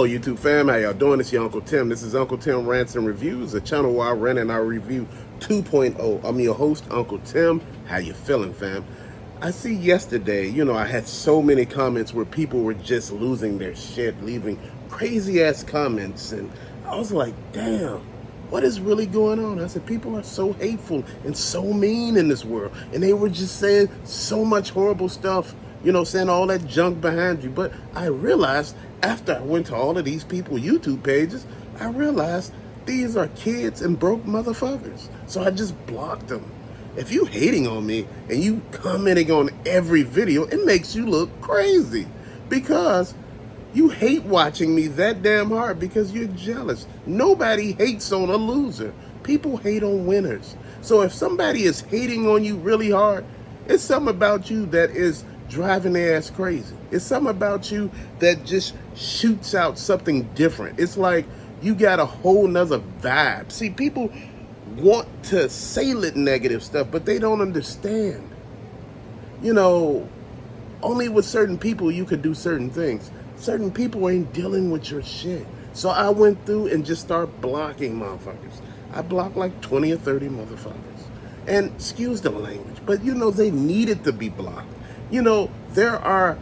Hello YouTube fam, how y'all doing? It's your Uncle Tim. This is Uncle Tim Rants and Reviews, a channel where I rant and I review 2.0. I'm your host, Uncle Tim. How you feeling, fam? I see yesterday, I had so many comments where people were just losing their shit, leaving crazy ass comments, and I was like, damn, what is really going on? I said, people are so hateful and so mean in this world, and they were just saying so much horrible stuff, saying all that junk behind you. But I realized after I went to all of these people YouTube pages, I realized these are kids and broke motherfuckers. So I just blocked them. If you hating on me and you commenting on every video, it makes you look crazy because you hate watching me that damn hard because you're jealous. Nobody hates on a loser. People hate on winners. So if somebody is hating on you really hard, it's something about you that is driving their ass crazy. It's something about you that just shoots out something different. It's like you got a whole nother vibe. See, people want to say negative stuff, but they don't understand. Only with certain people you could do certain things. Certain people ain't dealing with your shit. So I went through and just started blocking motherfuckers. I blocked like 20 or 30 motherfuckers. And excuse the language, but they needed to be blocked. There are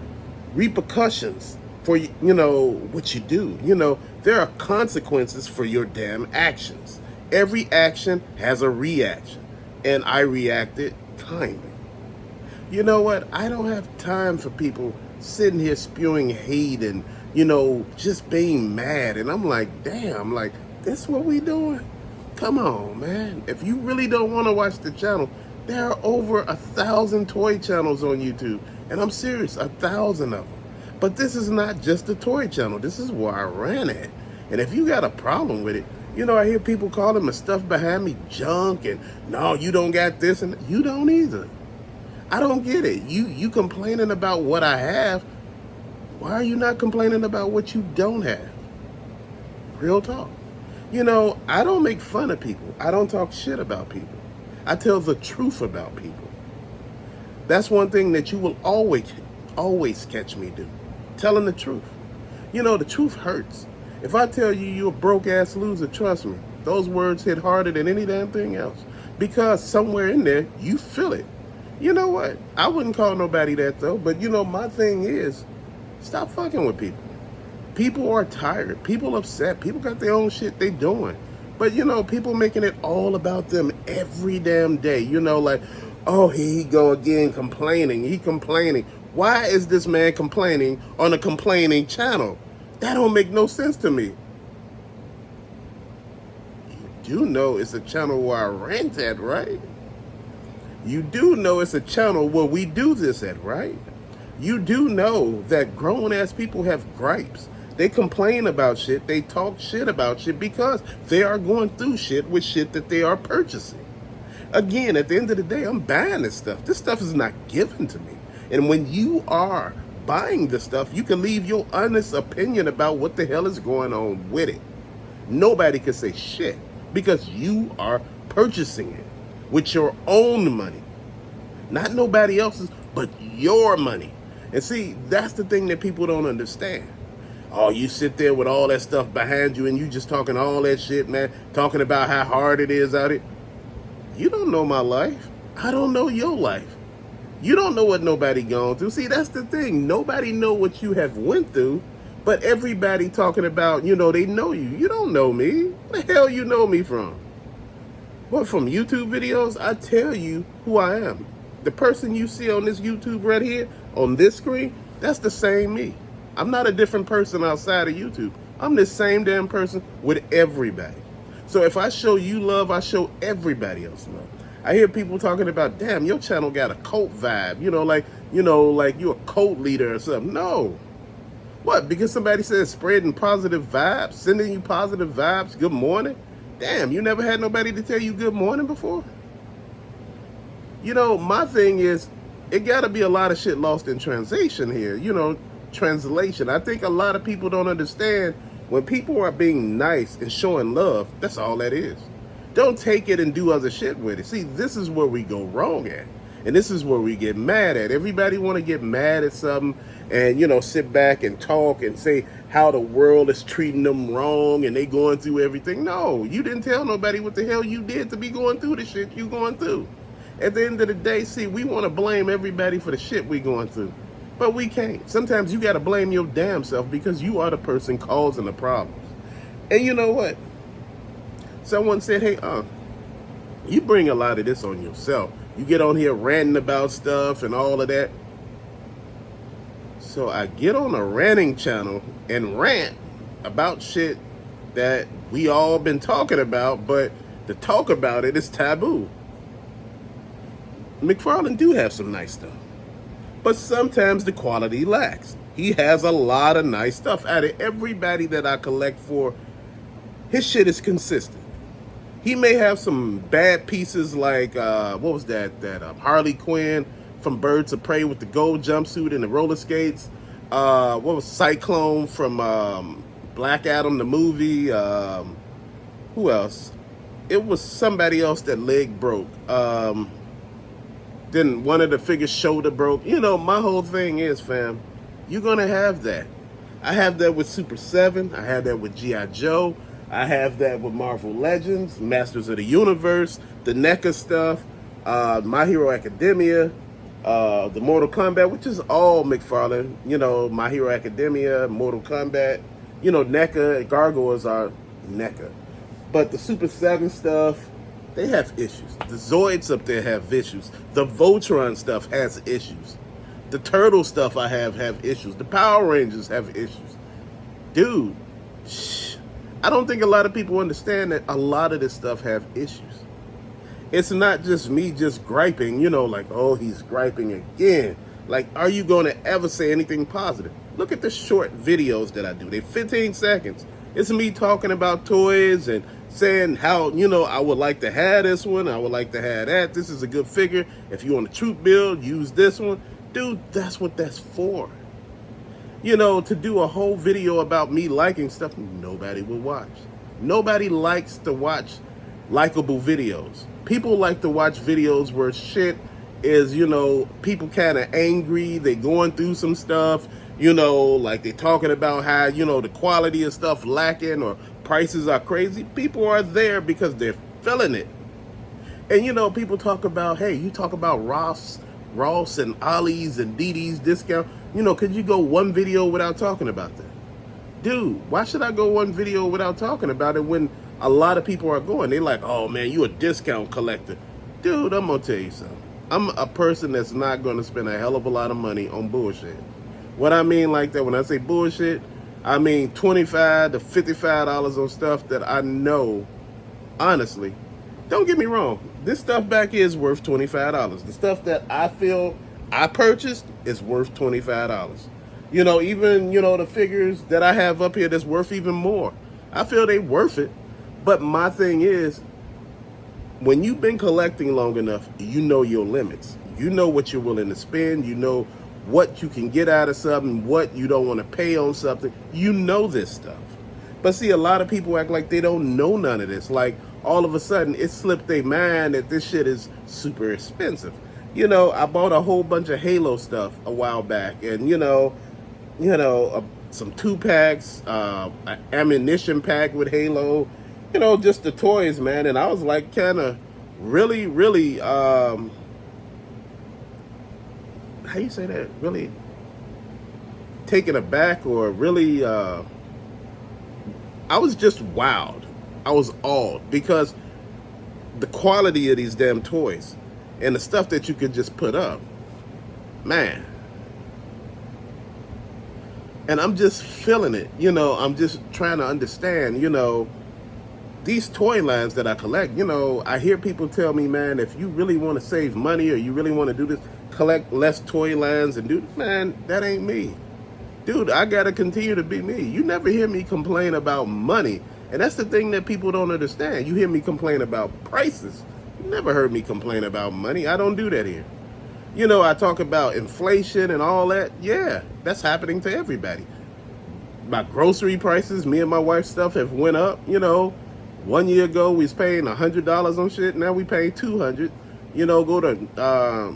repercussions for, what you do. There are consequences for your damn actions. Every action has a reaction. And I reacted kindly. You know what? I don't have time for people sitting here spewing hate and, just being mad. And I'm like, damn, like, this what we doing? Come on, man. If you really don't want to watch the channel, there are over 1,000 toy channels on YouTube. And I'm serious, 1,000 of them. But this is not just a toy channel. This is where I ran at. And if you got a problem with it, I hear people calling my stuff behind me junk and, no, you don't got this, and you don't either. I don't get it. You complaining about what I have. Why are you not complaining about what you don't have? Real talk. I don't make fun of people. I don't talk shit about people. I tell the truth about people. That's one thing that you will always catch me do. Telling the truth. The truth hurts. If I tell you you're a broke ass loser, trust me, those words hit harder than any damn thing else. Because somewhere in there, you feel it. You know what? I wouldn't call nobody that though, but my thing is, stop fucking with people. People are tired. People upset. People got their own shit they doing. But people making it all about them every damn day. Like, oh, here he go again complaining. He complaining. Why is this man complaining on a complaining channel? That don't make no sense to me. You do know it's a channel where I rant at, right? You do know it's a channel where we do this at, right? You do know that grown-ass people have gripes. They complain about shit. They talk shit about shit because they are going through shit with shit that they are purchasing. Again, at the end of the day, I'm buying this stuff. This stuff is not given to me. And when you are buying this stuff, you can leave your honest opinion about what the hell is going on with it. Nobody can say shit because you are purchasing it with your own money. Not nobody else's, but your money. And see, that's the thing that people don't understand. Oh, you sit there with all that stuff behind you and you just talking all that shit, man, talking about how hard it is out here. You don't know my life. I don't know your life. You don't know what nobody gone through. See, that's the thing. Nobody know what you have went through, but everybody talking about, they know you. You don't know me. Where the hell you know me from? What, from YouTube videos? I tell you who I am. The person you see on this YouTube right here, on this screen, that's the same me. I'm not a different person outside of YouTube. I'm the same damn person with everybody. So if I show you love, I show everybody else love. I hear people talking about, damn, your channel got a cult vibe. Like you're a cult leader or something. No. What, because somebody says spreading positive vibes, sending you positive vibes, good morning? Damn, you never had nobody to tell you good morning before? My thing is, it got to be a lot of shit lost in translation here. Translation. I think a lot of people don't understand when people are being nice and showing love, that's all that is. Don't take it and do other shit with it. See, this is where we go wrong at. And this is where we get mad at. Everybody want to get mad at something and, you know, sit back and talk and say how the world is treating them wrong and they going through everything. No, you didn't tell nobody what the hell you did to be going through the shit you going through. At the end of the day, see, we want to blame everybody for the shit we going through. But we can't. Sometimes you got to blame your damn self because you are the person causing the problems. And you know what? Someone said, hey, you bring a lot of this on yourself. You get on here ranting about stuff and all of that. So I get on a ranting channel and rant about shit that we all been talking about, but to talk about it is taboo. McFarlane do have some nice stuff, but sometimes the quality lacks. He has a lot of nice stuff. Out of everybody that I collect for, his shit is consistent. He may have some bad pieces like, what was that Harley Quinn from Birds of Prey with the gold jumpsuit and the roller skates. What was Cyclone from Black Adam, the movie. Who else? It was somebody else that leg broke. Then one of the figures' shoulder broke. You know, my whole thing is, fam, you're going to have that. I have that with Super 7. I have that with G.I. Joe. I have that with Marvel Legends, Masters of the Universe, the NECA stuff, My Hero Academia, the Mortal Kombat, which is all McFarlane. You know, My Hero Academia, Mortal Kombat. You know, NECA, Gargoyles are NECA. But the Super 7 stuff, they have issues. The Zoids up there have issues. The Voltron stuff has issues. The Turtle stuff I have issues. The Power Rangers have issues. Dude, I don't think a lot of people understand that a lot of this stuff have issues. It's not just me just griping, you know, like, oh, he's griping again. Like, are you going to ever say anything positive? Look at the short videos that I do. They're 15 seconds. It's me talking about toys and saying how, you know, I would like to have this one. I would like to have that. This is a good figure. If you want a troop build, use this one. Dude, that's what that's for. You know, to do a whole video about me liking stuff, nobody will watch. Nobody likes to watch likable videos. People like to watch videos where shit is, you know, people kind of angry, they going through some stuff, you know, like they talking about how, you know, the quality of stuff lacking or prices are crazy. People are there because they're feeling it. And, you know, people talk about, hey, you talk about Ross and Ollie's and DD's discount. You know, could you go one video without talking about that? Dude, why should I go one video without talking about it when a lot of people are going? They're like, oh, man, you a discount collector. Dude, I'm going to tell you something. I'm a person that's not going to spend a hell of a lot of money on bullshit. What I mean like that, when I say bullshit, I mean $25 to $55 on stuff that I know, honestly, don't get me wrong, this stuff back here is worth $25. The stuff that I feel I purchased is worth $25. You know, even, you know, the figures that I have up here that's worth even more. I feel they worth it. But my thing is, when you've been collecting long enough, you know your limits. You know what you're willing to spend. You know what you can get out of something, what you don't want to pay on something. You know this stuff. But see, a lot of people act like they don't know none of this. Like, all of a sudden, it slipped their mind that this shit is super expensive. You know, I bought a whole bunch of Halo stuff a while back, and you know, some 2-packs, an ammunition pack with Halo, you know, just the toys, man. And I was like, kind of, really, how you say that? Really taken aback, or really, I was just wowed. I was awed because the quality of these damn toys and the stuff that you could just put up, man. And I'm just feeling it, you know, I'm just trying to understand, you know, these toy lines that I collect. You know, I hear people tell me, man, if you really want to save money or you really want to do this, collect less toy lines and do this. Man, that ain't me. Dude, I got to continue to be me. You never hear me complain about money. And that's the thing that people don't understand. You hear me complain about prices. You never heard me complain about money. I don't do that here. You know, I talk about inflation and all that. Yeah, that's happening to everybody. My grocery prices, me and my wife's stuff have went up. You know, 1 year ago we was paying $100 on shit. Now we pay $200. You know, go to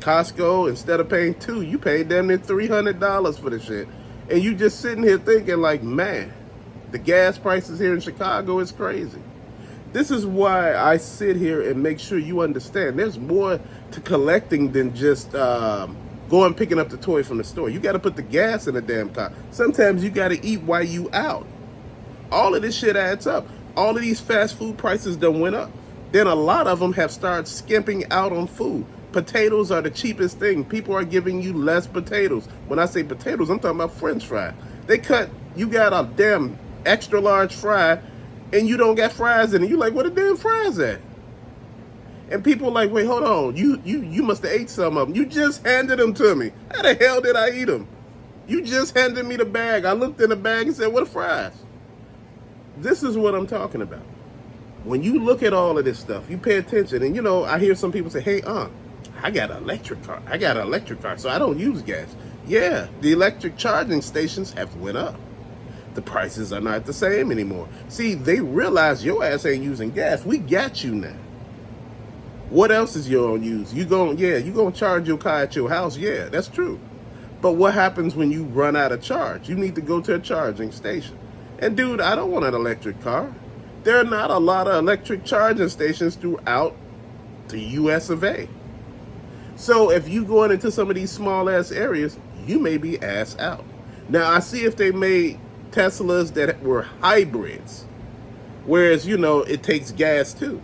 Costco, instead of paying $2, you pay damn near $300 for the shit. And you just sitting here thinking like, man, the gas prices here in Chicago is crazy. This is why I sit here and make sure you understand there's more to collecting than just going picking up the toy from the store. You got to put the gas in the damn car. Sometimes you got to eat while you out. All of this shit adds up. All of these fast food prices done went up. Then a lot of them have started skimping out on food. Potatoes are the cheapest thing. People are giving you less potatoes. When I say potatoes, I'm talking about French fry. You got a damn extra large fry and you don't got fries in it. You like, where the damn fries at? And people like, wait, hold on. You must have ate some of them. You just handed them to me. How the hell did I eat them? You just handed me the bag. I looked in the bag and said, what are fries? This is what I'm talking about. When you look at all of this stuff, you pay attention. And, I hear some people say, hey, I got an electric car. So I don't use gas. Yeah, the electric charging stations have went up. The prices are not the same anymore. See, they realize your ass ain't using gas. We got you now. What else is you gonna use? You gonna charge your car at your house? Yeah, that's true. But what happens when you run out of charge? You need to go to a charging station. And dude, I don't want an electric car. There are not a lot of electric charging stations throughout the US of A. So if you going into some of these small ass areas, you may be ass out. Now I see if they made Teslas that were hybrids, whereas it takes gas too,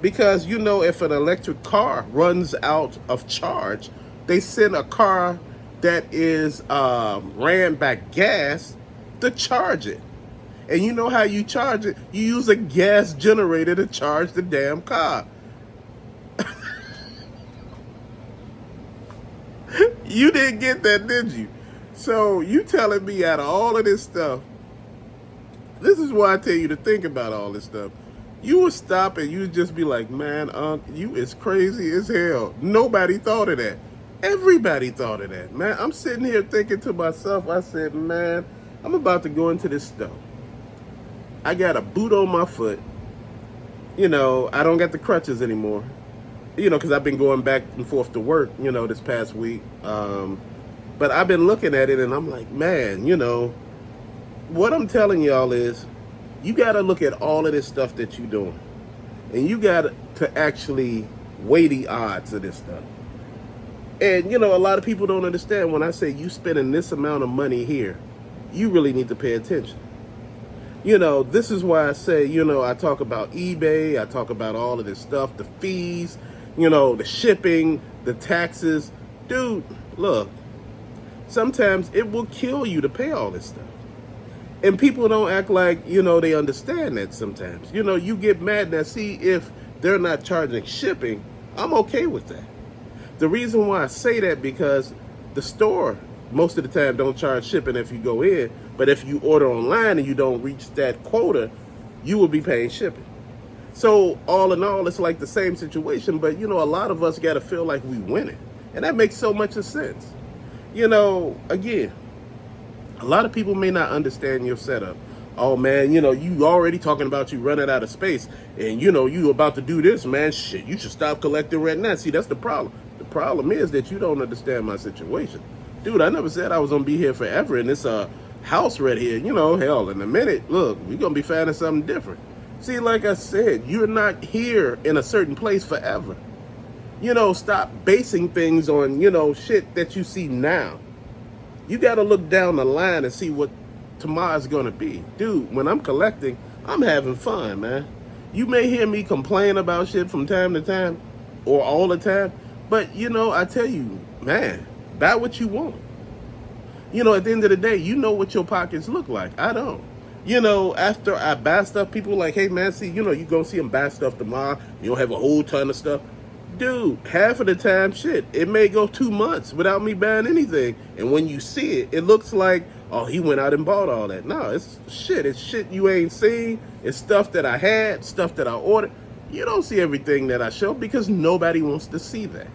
because if an electric car runs out of charge, they send a car that is ran by gas to charge it. And you know how you charge it? You use a gas generator to charge the damn car. You didn't get that, did you? So you telling me out of all of this stuff, this is why I tell you to think about all this stuff. You would stop and you would just be like, man, you is crazy as hell. Nobody thought of that. Everybody thought of that, man. I'm sitting here thinking to myself, I said, man, I'm about to go into this stuff. I got a boot on my foot. I don't got the crutches anymore. Because I've been going back and forth to work, this past week. But I've been looking at it and I'm like, man, what I'm telling y'all is you got to look at all of this stuff that you're doing. And you got to actually weigh the odds of this stuff. And, a lot of people don't understand when I say you spending this amount of money here, you really need to pay attention. This is why I say, I talk about eBay, I talk about all of this stuff, the fees, the shipping, the taxes. Dude, look, sometimes it will kill you to pay all this stuff. And people don't act like, they understand that sometimes. You get mad now. See, if they're not charging shipping, I'm okay with that. The reason why I say that, because the store, most of the time, don't charge shipping if you go in. But if you order online and you don't reach that quota, you will be paying shipping. So all in all, it's like the same situation. But, a lot of us got to feel like we winning. And that makes so much sense. Again, a lot of people may not understand your setup. Oh, man, you already talking about you running out of space. And, you about to do this, man. Shit, you should stop collecting right now. See, that's the problem. The problem is that you don't understand my situation. Dude, I never said I was going to be here forever in this house right here. Hell, in a minute, look, we're going to be finding something different. See, like I said, you're not here in a certain place forever. Stop basing things on, shit that you see now. You got to look down the line and see what tomorrow's going to be. Dude, when I'm collecting, I'm having fun, man. You may hear me complain about shit from time to time or all the time, but, I tell you, man, buy what you want. At the end of the day, you know what your pockets look like. I don't. After I buy stuff, people like, hey, man, see, you going to see them buy stuff tomorrow. You don't have a whole ton of stuff. Dude, half of the time, shit, it may go 2 months without me buying anything. And when you see it, it looks like, oh, he went out and bought all that. No, it's shit. It's shit you ain't seen. It's stuff that I had, stuff that I ordered. You don't see everything that I show because nobody wants to see that.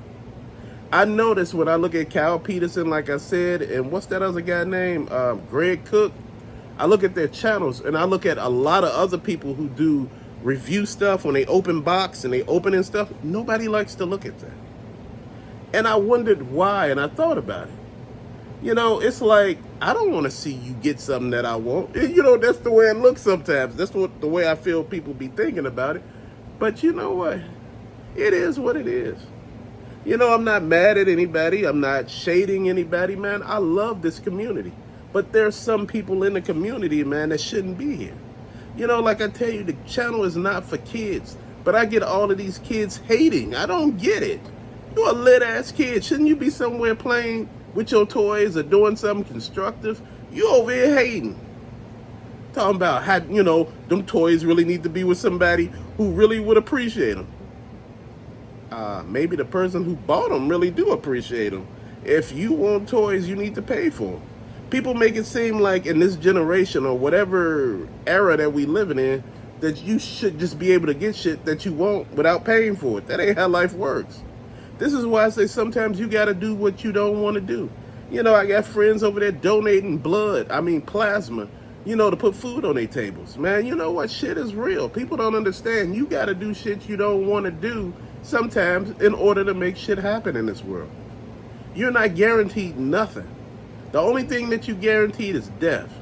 I notice when I look at Kyle Peterson, like I said, and what's that other guy named? Greg Cook. I look at their channels and I look at a lot of other people who do review stuff when they open box and they open and stuff. Nobody likes to look at that. And I wondered why, and I thought about it. It's like, I don't want to see you get something that I want. That's the way it looks sometimes. That's the way I feel people be thinking about it. But you know what? It is what it is. I'm not mad at anybody. I'm not shading anybody, man. I love this community. But there's some people in the community, man, that shouldn't be here. Like I tell you, the channel is not for kids. But I get all of these kids hating. I don't get it. You're a lit-ass kid. Shouldn't you be somewhere playing with your toys or doing something constructive? You over here hating. Talking about how, them toys really need to be with somebody who really would appreciate them. Maybe the person who bought them really do appreciate them. If you want toys, you need to pay for them. People make it seem like in this generation or whatever era that we living in, that you should just be able to get shit that you want without paying for it. That ain't how life works. This is why I say sometimes you got to do what you don't want to do. I got friends over there donating plasma, to put food on their tables. Man, you know what? Shit is real. People don't understand. You got to do shit you don't want to do sometimes in order to make shit happen in this world. You're not guaranteed nothing. The only thing that you guaranteed is death.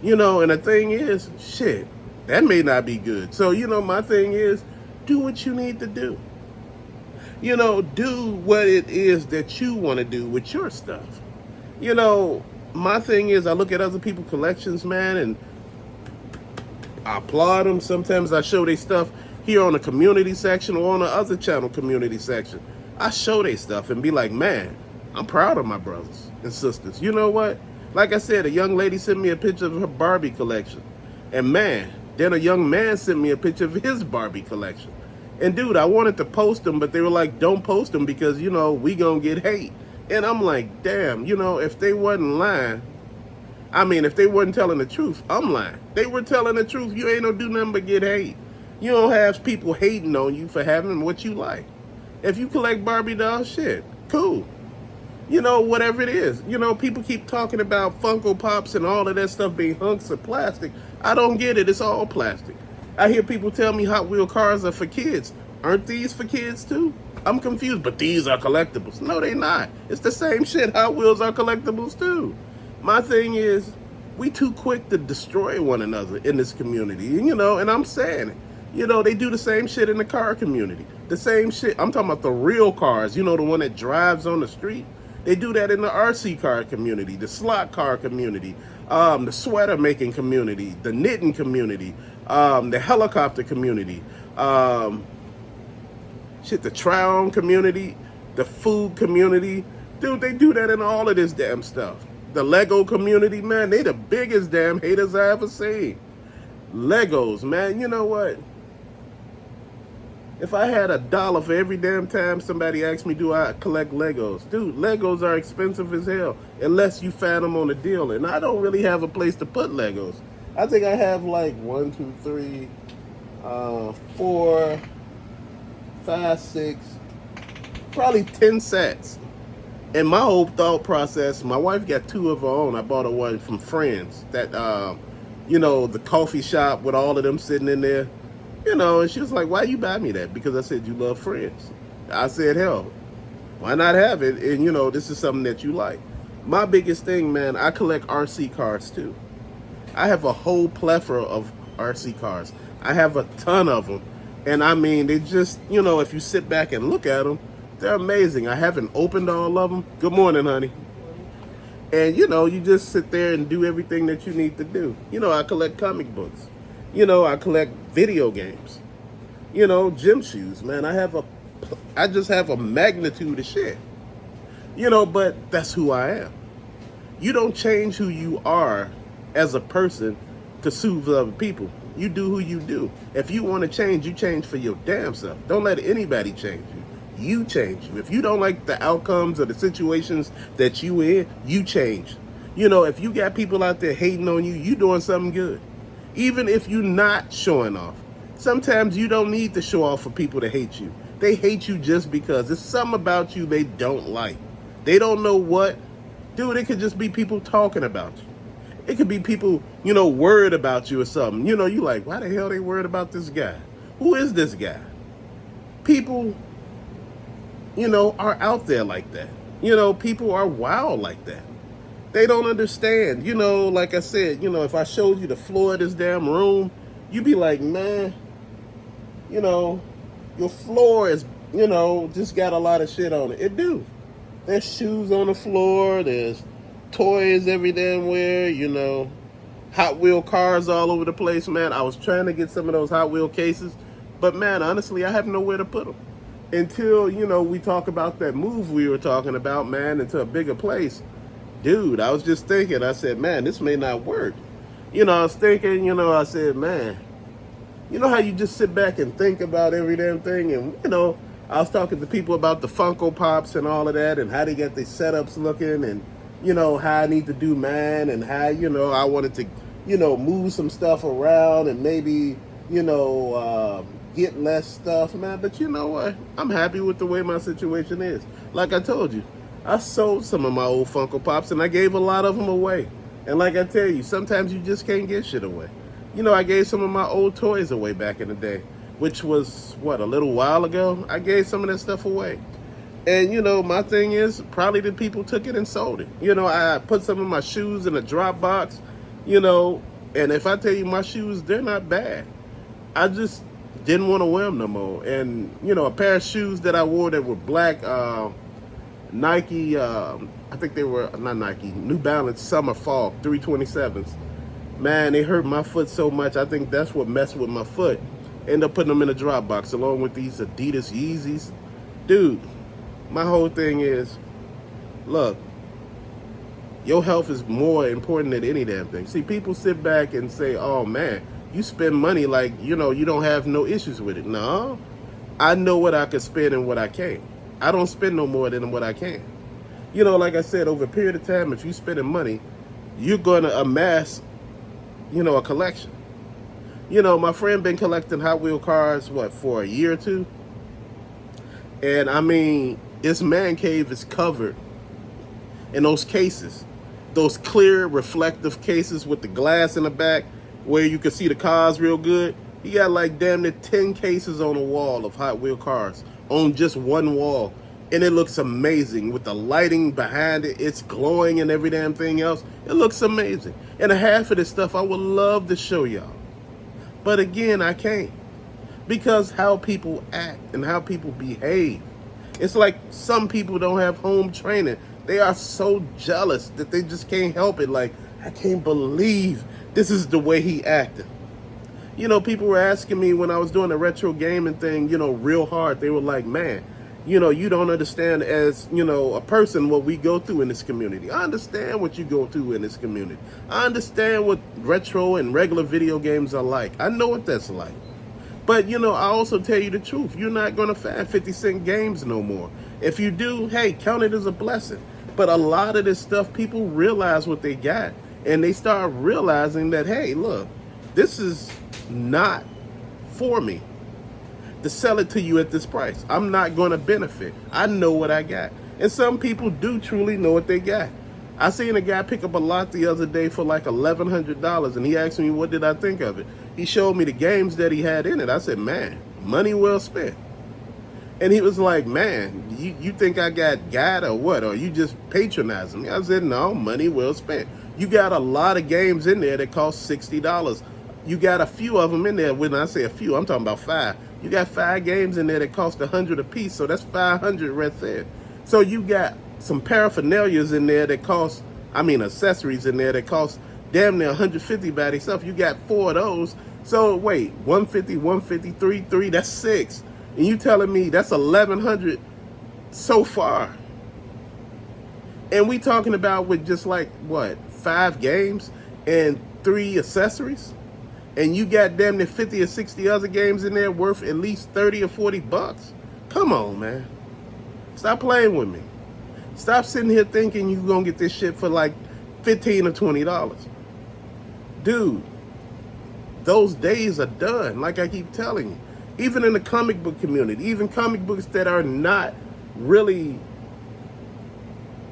And the thing is, shit, that may not be good. So, my thing is, do what you need to do. Do what it is that you want to do with your stuff. My thing is, I look at other people's collections, man, and I applaud them. Sometimes I show their stuff here on the community section or on the other channel community section. I show their stuff and be like, man, I'm proud of my brothers and sisters. You know what? Like I said, a young lady sent me a picture of her Barbie collection. And man, then a young man sent me a picture of his Barbie collection. And dude, I wanted to post them, but they were like, don't post them because, we gonna get hate. And I'm like, damn, if they wasn't lying, if they wasn't telling the truth, I'm lying. They were telling the truth. You ain't no do nothing but get hate. You don't have people hating on you for having what you like. If you collect Barbie dolls, shit, cool. Whatever it is. People keep talking about Funko Pops and all of that stuff being hunks of plastic. I don't get it. It's all plastic. I hear people tell me Hot Wheel cars are for kids. Aren't these for kids too? I'm confused, but these are collectibles. No, they not. It's the same shit. Hot Wheels are collectibles too. My thing is, we too quick to destroy one another in this community. And I'm saying it. They do the same shit in the car community. The same shit. I'm talking about the real cars, the one that drives on the street. They do that in the RC car community, the slot car community, the sweater making community, the knitting community, the helicopter community, the try-on community, the food community. Dude, they do that in all of this damn stuff. The Lego community, man, they the biggest damn haters I ever seen. Legos, man, you know what? If I had $1 for every damn time somebody asked me, do I collect Legos? Dude, Legos are expensive as hell unless you find them on a deal. And I don't really have a place to put Legos. I think I have like 1, 2, 3, 4, 5, 6, probably 10 sets. And my whole thought process, my wife got 2 of her own. I bought her one from Friends, that, the coffee shop with all of them sitting in there. And she was like, why you buy me that? Because I said, you love Friends. I said, hell, why not have it? And, this is something that you like. My biggest thing, man, I collect RC cars, too. I have a whole plethora of RC cars. I have a ton of them. And, they just, if you sit back and look at them, they're amazing. I haven't opened all of them. Good morning, honey. And, you just sit there and do everything that you need to do. I collect comic books. I collect video games. Gym shoes, man. I just have a magnitude of shit. But that's who I am. You don't change who you are as a person to soothe other people. You do who you do. If you want to change, you change for your damn self. Don't let anybody change you. You change. If you don't like the outcomes or the situations that you in, you change. If you got people out there hating on you, you doing something good. Even if you're not showing off. Sometimes you don't need to show off for people to hate you. They hate you just because there's something about you they don't like. They don't know what. Dude, it could just be people talking about you. It could be people, worried about you or something. You like, why the hell they worried about this guy? Who is this guy? People are out there like that. People are wild like that. They don't understand. Like I said, if I showed you the floor of this damn room, you'd be like, man, you know, your floor is, just got a lot of shit on it. It do. There's shoes on the floor. There's toys every damn where, Hot Wheel cars all over the place, man. I was trying to get some of those Hot Wheel cases, but man, honestly, I have nowhere to put them. Until, we talk about that move we were talking about, man, into a bigger place. Dude, I was just thinking, I said, man, this may not work. I was thinking, I said, man, how you just sit back and think about every damn thing? And, I was talking to people about the Funko Pops and all of that and how they get their setups looking and, how I need to do mine and how, I wanted to, move some stuff around and maybe, get less stuff, man. But you know what? I'm happy with the way my situation is. Like I told you, I sold some of my old Funko Pops and I gave a lot of them away. And like I tell you, sometimes you just can't get shit away. I gave some of my old toys away back in the day, which was, a little while ago? I gave some of that stuff away. And, my thing is, probably the people took it and sold it. I put some of my shoes in a drop box, and if I tell you my shoes, they're not bad. I just didn't want to wear them no more. And, a pair of shoes that I wore that were black, Nike, I think they were, not Nike, New Balance Summer Fall 327s. Man, they hurt my foot so much. I think that's what messed with my foot. End up putting them in a drop box along with these Adidas Yeezys. Dude, my whole thing is, look, your health is more important than any damn thing. See, people sit back and say, oh man, you spend money like, you don't have no issues with it. No, I know what I can spend and what I can't. I don't spend no more than what I can. Like I said, over a period of time, if you're spending money, you're going to amass, a collection. My friend been collecting Hot Wheel cars, for a year or two? And I mean, his man cave is covered in those cases. Those clear, reflective cases with the glass in the back where you can see the cars real good. He got like damn near 10 cases on a wall of Hot Wheel cars on just one wall. And it looks amazing with the lighting behind it. It's glowing and every damn thing else. It looks amazing. And half of this stuff I would love to show y'all. But again, I can't. Because how people act and how people behave. It's like some people don't have home training. They are so jealous that they just can't help it. Like, I can't believe this is the way he acted. People were asking me when I was doing the retro gaming thing, real hard. They were like, man, you don't understand as, a person what we go through in this community. I understand what you go through in this community. I understand what retro and regular video games are like. I know what that's like. But, I also tell you the truth. You're not going to find 50-cent games no more. If you do, hey, count it as a blessing. But a lot of this stuff, people realize what they got. And they start realizing that, hey, look, this is not for me to sell it to you at this price. I'm not going to benefit. I know what I got. And some people do truly know what they got. I seen a guy pick up a lot the other day for like $1,100, and he asked me, what did I think of it? He showed me the games that he had in it. I said, man, money well spent. And he was like, man, you think I got or what? Or you just patronizing me? I said, no, money well spent. You got a lot of games in there that cost $60. You got a few of them in there. When I say a few, I'm talking about 5. You got 5 games in there that cost $100 a piece, so that's 500 right there. So you got some paraphernalias in there that cost, accessories in there that cost damn near $150 by itself. You got 4 of those. So wait, 150, 153, 3, that's 6. And you telling me that's 1,100 so far. And we talking about with just like, 5 games and 3 accessories? And you got damn near 50 or 60 other games in there worth at least 30 or 40 bucks? Come on, man. Stop playing with me. Stop sitting here thinking you're going to get this shit for like $15 or $20. Dude, those days are done, like I keep telling you. Even in the comic book community, even comic books that are not really,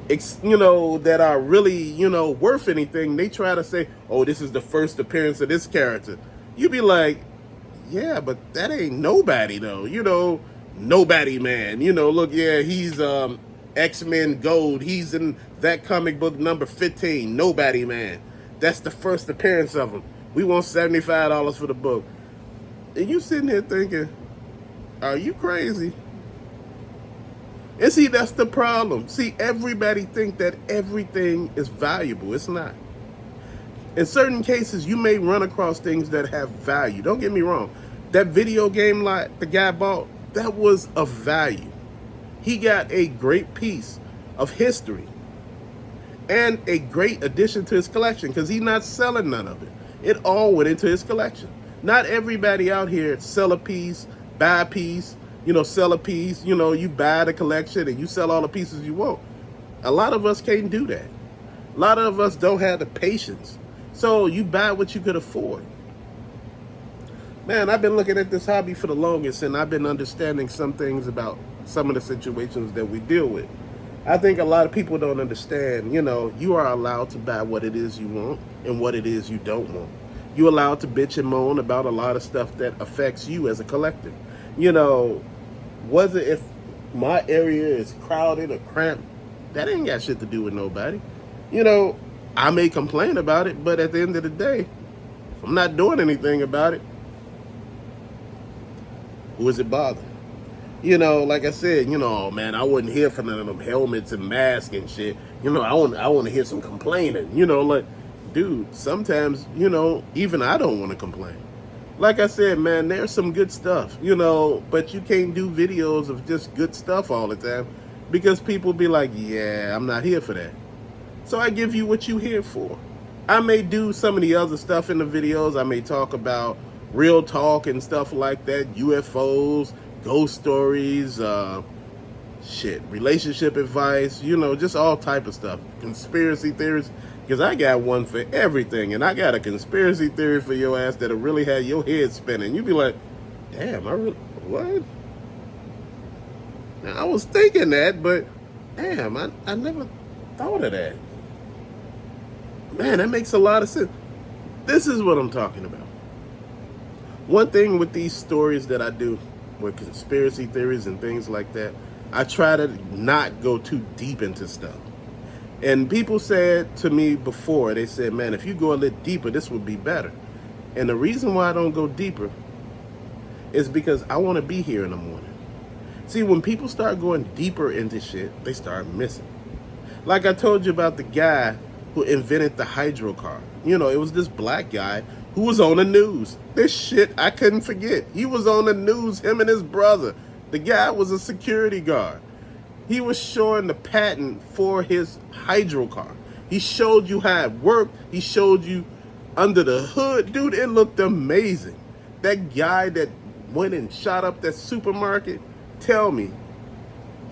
that are really, worth anything, they try to say, oh, this is the first appearance of this character. You be like, yeah, but that ain't nobody though. Nobody man. You know, look, yeah, he's X-Men Gold. He's in that comic book number 15. Nobody man. That's the first appearance of him. We want $75 for the book. And you sitting here thinking, are you crazy? And see, that's the problem. See, everybody think that everything is valuable. It's not. In certain cases, you may run across things that have value. Don't get me wrong. That video game lot the guy bought, that was of value. He got a great piece of history and a great addition to his collection because he's not selling none of it. It all went into his collection. Not everybody out here sell a piece, buy a piece, sell a piece. You buy the collection and you sell all the pieces you want. A lot of us can't do that. A lot of us don't have the patience. So you buy what you could afford. Man, I've been looking at this hobby for the longest, and I've been understanding some things about some of the situations that we deal with. I think a lot of people don't understand, you are allowed to buy what it is you want and what it is you don't want. You're allowed to bitch and moan about a lot of stuff that affects you as a collector. Whether if my area is crowded or cramped, that ain't got shit to do with nobody. I may complain about it, but at the end of the day, if I'm not doing anything about it, who is it bothering? Like I said, man, I wasn't here for none of them helmets and masks and shit. I want to hear some complaining. Like, dude, sometimes, even I don't want to complain. Like I said, man, there's some good stuff, but you can't do videos of just good stuff all the time because people be like, yeah, I'm not here for that. So I give you what you here for. I may do some of the other stuff in the videos. I may talk about real talk and stuff like that, UFOs, ghost stories, relationship advice, just all type of stuff. Conspiracy theories, because I got one for everything, and I got a conspiracy theory for your ass that'll really have your head spinning. You be like, damn, what? Now, I was thinking that, but damn, I never thought of that. Man, that makes a lot of sense. This is what I'm talking about. One thing with these stories that I do, with conspiracy theories and things like that, I try to not go too deep into stuff. And people said to me before, they said, man, if you go a little deeper, this would be better. And the reason why I don't go deeper is because I want to be here in the morning. See, when people start going deeper into shit, they start missing. Like I told you about the guy who invented the hydro car. It was this black guy who was on the news. This shit I couldn't forget. He was on the news, him and his brother. The guy was a security guard. He was showing the patent for his hydro car. He showed you how it worked. He showed you under the hood. Dude, it looked amazing. That guy that went and shot up that supermarket, tell me,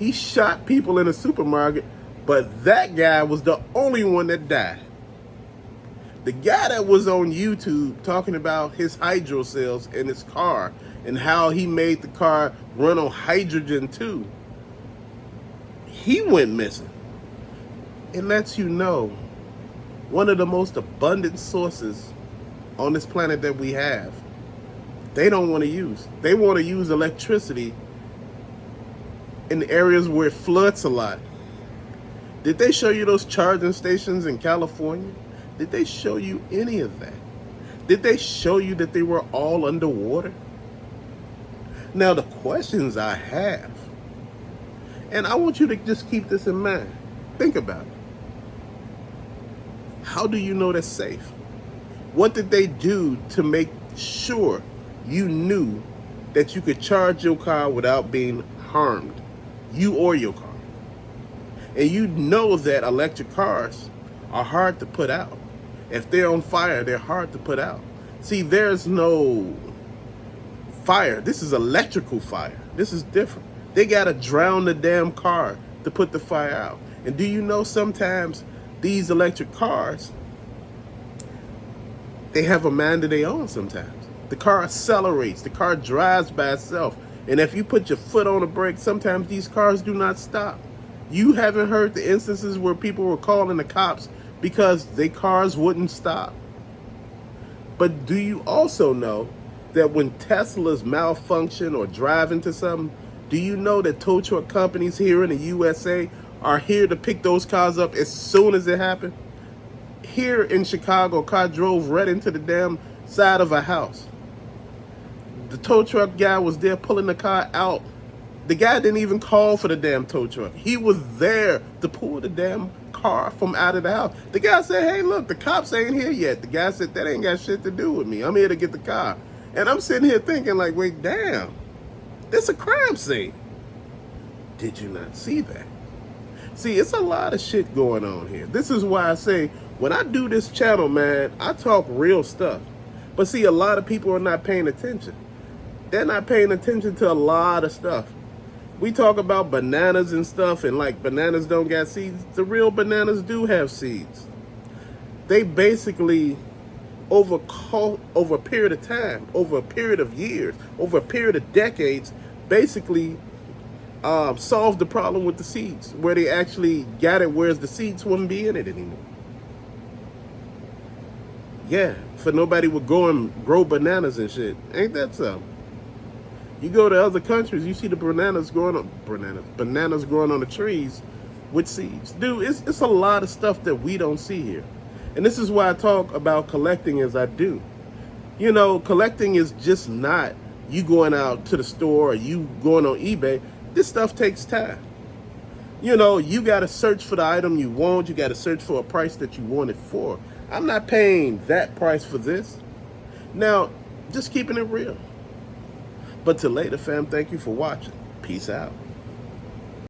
he shot people in a supermarket, but that guy was the only one that died. The guy that was on YouTube talking about his hydro cells in his car and how he made the car run on hydrogen too, he went missing. It lets you know one of the most abundant sources on this planet that we have, they don't want to use. They want to use electricity in areas where it floods a lot. Did they show you those charging stations in California? Did they show you any of that? Did they show you that they were all underwater? Now, the questions I have, and I want you to just keep this in mind. Think about it. How do you know that's safe? What did they do to make sure you knew that you could charge your car without being harmed, you or your car? And you know that electric cars are hard to put out. If they're on fire, they're hard to put out. See, there's no fire. This is electrical fire. This is different. They got to drown the damn car to put the fire out. And do you know sometimes these electric cars, they have a mind of their own sometimes. The car accelerates. The car drives by itself. And if you put your foot on the brake, sometimes these cars do not stop. You haven't heard the instances where people were calling the cops because their cars wouldn't stop. But do you also know that when Teslas malfunction or drive into something, Do you know that tow truck companies here in the USA are here to pick those cars up as soon as it happened? Here in Chicago, a car drove right into the damn side of a house. The tow truck guy was there pulling the car out. The guy didn't even call for the damn tow truck. He was there to pull the damn car from out of the house. The guy said, hey, look, the cops ain't here yet. The guy said, that ain't got shit to do with me. I'm here to get the car. And I'm sitting here thinking like, wait, damn, this a crime scene. Did you not see that? See, it's a lot of shit going on here. This is why I say, when I do this channel, man, I talk real stuff. But see, a lot of people are not paying attention. They're not paying attention to a lot of stuff. We talk about bananas and stuff, and like bananas don't got seeds. The real bananas do have seeds. They basically, over a period of time, over a period of years, over a period of decades, basically solved the problem with the seeds, where they actually got it, whereas the seeds wouldn't be in it anymore. Yeah, for nobody would go and grow bananas and shit. Ain't that something? You go to other countries, you see the bananas growing on the trees with seeds. Dude, it's a lot of stuff that we don't see here. And this is why I talk about collecting as I do. You know, collecting is just not you going out to the store or you going on eBay. This stuff takes time. You know, you got to search for the item you want. You got to search for a price that you want it for. I'm not paying that price for this. Now, just keeping it real. But till later, fam, thank you for watching. Peace out.